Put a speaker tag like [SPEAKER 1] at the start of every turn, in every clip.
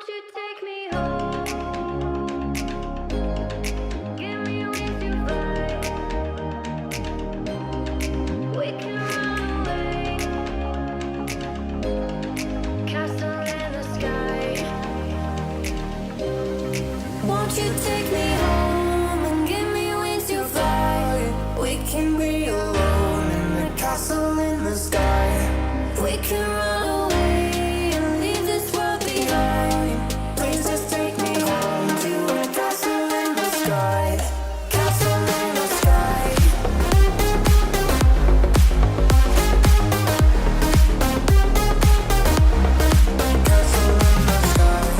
[SPEAKER 1] Won't you take me home? Give me wings to fly. We can run away. Castle in the sky. Won't you take me home and give me wings to fly? We can be alone in the castle in the sky. We can run away and leave this world behind. Please just take me home to a castle in the sky. Castle in the sky. Castle in the sky.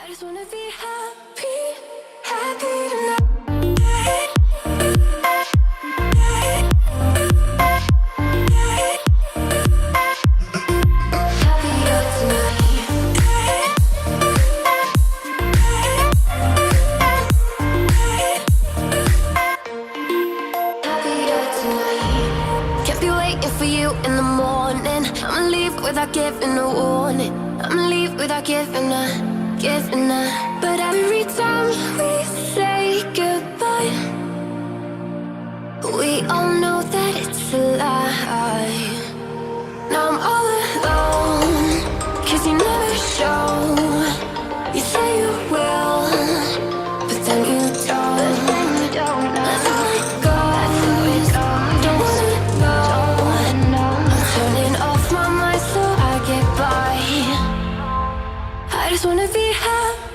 [SPEAKER 1] I just wanna be happy, happy tonight. Happier tonight. Happier tonight. Can't be waiting for you in the morning. I'ma leave without giving a warning. I'ma leave without giving a. But every time we say goodbye, we all know that it's a lie. Now I'm all alone, 'cause you never show. You say you will, but then you don't. Let's let go, don't wanna know. I'm turning off my mind so I get by. I just wanna be happy.